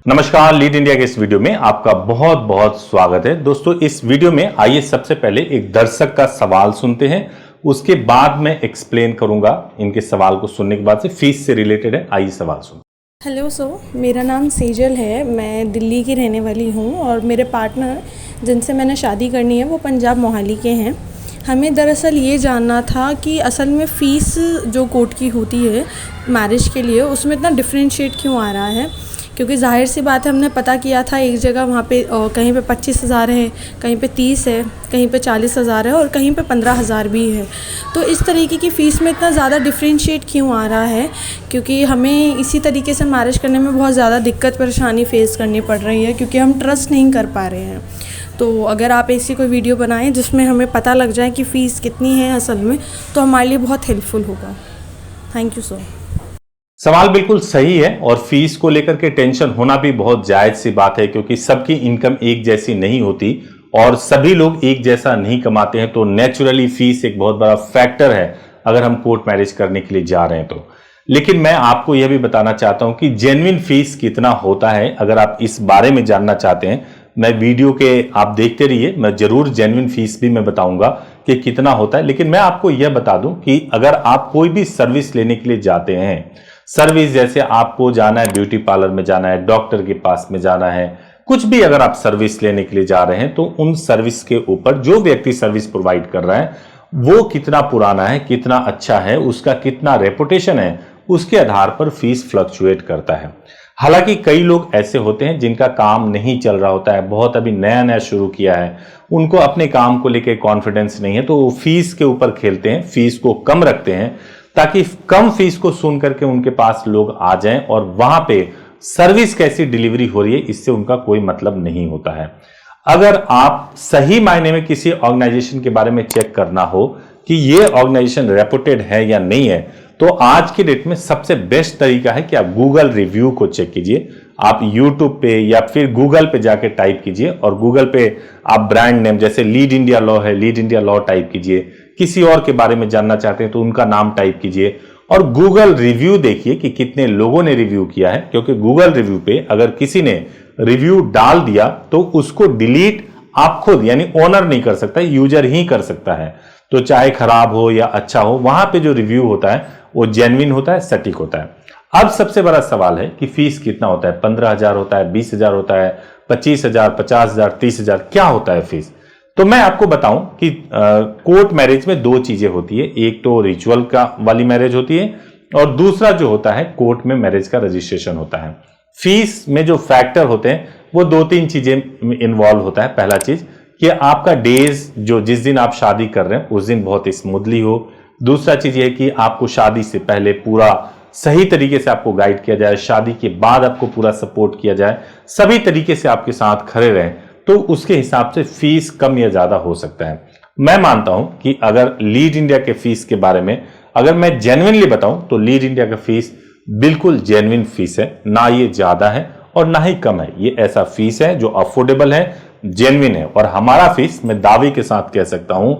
नमस्कार, lead India के इस वीडियो में आपका बहुत बहुत स्वागत है। दोस्तों, इस वीडियो में आइए सबसे पहले एक दर्शक का सवाल सुनते हैं, उसके बाद मैं एक्सप्लेन करूंगा। इनके सवाल को सुनने के बाद से फीस से रिलेटेड है। आइए सवाल सुन। हेलो सर, मेरा नाम सेजल है। मैं दिल्ली की रहने वाली हूँ और मेरे पार्टनर जिनसे मैंने शादी करनी है वो पंजाब मोहाली के हैं। हमें दरअसल ये जानना था कि असल में फ़ीस जो कोर्ट की होती है मैरिज के लिए, उसमें इतना डिफरेंशिएट क्यों आ रहा है। क्योंकि ज़ाहिर सी बात है, हमने पता किया था एक जगह वहाँ पे कहीं पे 25,000 है, कहीं पे 30 है, कहीं पे 40,000 है और कहीं पे 15,000 भी है। तो इस तरीके की फ़ीस में इतना ज़्यादा डिफरेंशिएट क्यों आ रहा है, क्योंकि हमें इसी तरीके से मैरिज करने में बहुत ज़्यादा दिक्कत परेशानी फ़ेस करनी पड़ रही है, क्योंकि हम ट्रस्ट नहीं कर पा रहे हैं। तो अगर आप ऐसी कोई वीडियो बनाएं जिसमें हमें पता लग जाए कि फ़ीस कितनी है असल में, तो हमारे लिए बहुत हेल्पफुल होगा। Thank you sir. सवाल बिल्कुल सही है और फीस को लेकर के टेंशन होना भी बहुत जायज सी बात है, क्योंकि सबकी इनकम एक जैसी नहीं होती और सभी लोग एक जैसा नहीं कमाते हैं। तो नेचुरली फीस एक बहुत बड़ा फैक्टर है अगर हम कोर्ट मैरिज करने के लिए जा रहे हैं तो। लेकिन मैं आपको यह भी बताना चाहता हूं कि जेन्युइन फीस कितना होता है। अगर आप इस बारे में जानना चाहते हैं, मैं वीडियो के आप देखते रहिए, मैं जरूर जेन्युइन फीस भी मैं बताऊंगा कि कितना होता है। लेकिन मैं आपको यह बता दूं कि अगर आप कोई भी सर्विस लेने के लिए जाते हैं, सर्विस जैसे आपको जाना है, ब्यूटी पार्लर में जाना है, डॉक्टर के पास में जाना है, कुछ भी अगर आप सर्विस लेने के लिए जा रहे हैं, तो उन सर्विस के ऊपर जो व्यक्ति सर्विस प्रोवाइड कर रहा है वो कितना पुराना है, कितना अच्छा है, उसका कितना रेपुटेशन है, उसके आधार पर फीस फ्लक्चुएट करता है। हालांकि कई लोग ऐसे होते हैं जिनका काम नहीं चल रहा होता है, बहुत अभी नया नया शुरू किया है, उनको अपने काम को लेकर कॉन्फिडेंस नहीं है, तो वो फीस के ऊपर खेलते हैं, फीस को कम रखते हैं ताकि कम फीस को सुन करके उनके पास लोग आ जाएं और वहां पे सर्विस कैसी डिलीवरी हो रही है इससे उनका कोई मतलब नहीं होता है। अगर आप सही मायने में किसी ऑर्गेनाइजेशन के बारे में चेक करना हो कि ये ऑर्गेनाइजेशन रेपुटेड है या नहीं है, तो आज के डेट में सबसे बेस्ट तरीका है कि आप गूगल रिव्यू को चेक कीजिए। आप यूट्यूब पे या फिर गूगल पे जाके टाइप कीजिए और गूगल पे आप ब्रांड नेम जैसे लीड इंडिया लॉ है, लीड इंडिया लॉ टाइप कीजिए। किसी और के बारे में जानना चाहते हैं तो उनका नाम टाइप कीजिए और गूगल रिव्यू देखिए कि कितने लोगों ने रिव्यू किया है। क्योंकि गूगल रिव्यू पे अगर किसी ने रिव्यू डाल दिया तो उसको डिलीट आप खुद यानी ओनर नहीं कर सकता, यूजर ही कर सकता है। तो चाहे खराब हो या अच्छा हो, वहां पे जो रिव्यू होता है वो जेन्युइन होता है, सटीक होता है। अब सबसे बड़ा सवाल है कि फीस कितना होता है। 15,000 होता है, 20,000 होता है, 25,000, 50,000, 30,000, क्या होता है फीस। तो मैं आपको बताऊं कि कोर्ट मैरिज में दो चीजें होती है। एक तो रिचुअल का वाली मैरिज होती है और दूसरा जो होता है कोर्ट में मैरिज का रजिस्ट्रेशन होता है। फीस में जो फैक्टर होते हैं वो दो तीन चीजें इन्वॉल्व होता है। पहला चीज कि आपका डेज जो जिस दिन आप शादी कर रहे हैं उस दिन बहुत स्मूथली हो। दूसरा चीज ये कि आपको शादी से पहले पूरा सही तरीके से आपको गाइड किया जाए, शादी के बाद आपको पूरा सपोर्ट किया जाए, सभी तरीके से आपके साथ खड़े रहें, तो उसके हिसाब से फीस कम या ज्यादा हो सकता है। मैं मानता हूं कि अगर लीड इंडिया के फीस के बारे में अगर मैं जेन्युइनली बताऊं तो लीड इंडिया का फीस बिल्कुल जेन्युइन फीस है, ना ये ज्यादा है और ना ही कम है। ये ऐसा फीस है जो अफोर्डेबल है, जेन्युइन है। और हमारा फीस मैं दावे के साथ कह सकता हूं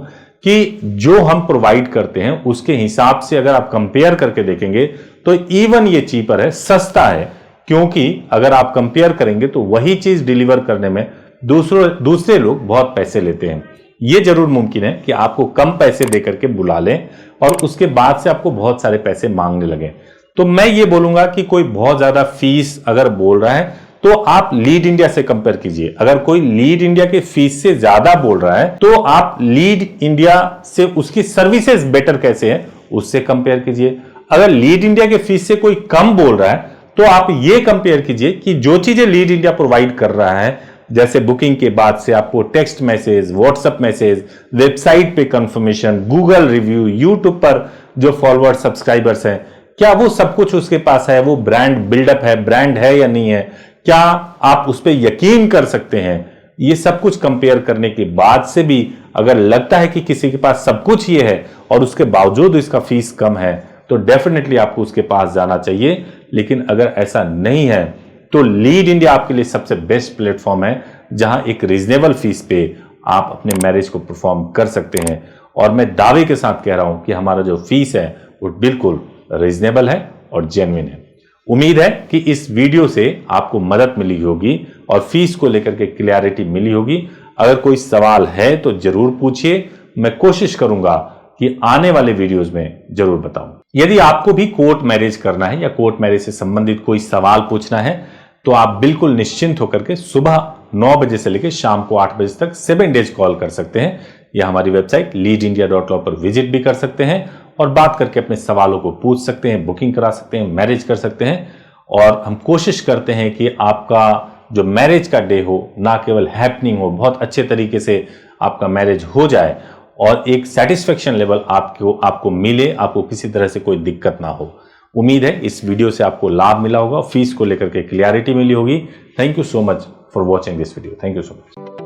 कि जो हम प्रोवाइड करते हैं उसके हिसाब से अगर आप कंपेयर करके देखेंगे तो इवन ये चीपर है, सस्ता है। क्योंकि अगर आप कंपेयर करेंगे तो वही चीज डिलीवर करने में दूसरे लोग बहुत पैसे लेते हैं। यह जरूर मुमकिन है कि आपको कम पैसे देकर के बुला लें और उसके बाद से आपको बहुत सारे पैसे मांगने लगे। तो मैं ये बोलूंगा कि कोई बहुत ज्यादा फीस अगर बोल रहा है तो आप लीड इंडिया से कंपेयर कीजिए। अगर कोई लीड इंडिया के फीस से ज्यादा बोल रहा है तो आप लीड इंडिया से उसकी सर्विसेज बेटर कैसे है उससे कंपेयर कीजिए। अगर लीड इंडिया के फीस से कोई कम बोल रहा है तो आप ये कंपेयर कीजिए कि जो चीजें लीड इंडिया प्रोवाइड कर रहा है, जैसे बुकिंग के बाद से आपको text message, WhatsApp message, website पे कंफर्मेशन, गूगल रिव्यू, यूट्यूब पर जो फॉलोअर सब्सक्राइबर्स हैं, क्या वो सब कुछ उसके पास है, वो ब्रांड बिल्डअप है, ब्रांड है या नहीं है, क्या आप उस पर यकीन कर सकते हैं। ये सब कुछ कंपेयर करने के बाद से भी अगर लगता है कि किसी के पास सब कुछ ये है और उसके बावजूद इसका फीस कम है तो डेफिनेटली आपको उसके पास जाना चाहिए। लेकिन अगर ऐसा नहीं है तो लीड इंडिया आपके लिए सबसे बेस्ट प्लेटफॉर्म है जहां एक रीजनेबल फीस पे आप अपने मैरिज को परफॉर्म कर सकते हैं। और मैं दावे के साथ कह रहा हूं कि हमारा जो फीस है वो बिल्कुल रीजनेबल है और जेन्युइन है। उम्मीद है कि इस वीडियो से आपको मदद मिली होगी और फीस को लेकर के क्लैरिटी मिली होगी। अगर कोई सवाल है तो जरूर पूछिए, मैं कोशिश करूंगा कि आने वाले वीडियोस में जरूर बताऊं। यदि आपको भी कोर्ट मैरिज करना है या कोर्ट मैरिज से संबंधित कोई सवाल पूछना है तो आप बिल्कुल निश्चिंत होकर के सुबह 9 बजे से लेकर शाम को 8 बजे तक 7 डेज कॉल कर सकते हैं या हमारी वेबसाइट leadindia.law पर विजिट भी कर सकते हैं और बात करके अपने सवालों को पूछ सकते हैं, बुकिंग करा सकते हैं, मैरिज कर सकते हैं। और हम कोशिश करते हैं कि आपका जो मैरिज का डे हो ना केवल हैपनिंग हो, बहुत अच्छे तरीके से आपका मैरिज हो जाए और एक सेटिस्फेक्शन लेवल आपको मिले, आपको किसी तरह से कोई दिक्कत ना हो। उम्मीद है इस वीडियो से आपको लाभ मिला होगा, फीस को लेकर के क्लैरिटी मिली होगी। Thank you so much for watching this video. Thank you so much.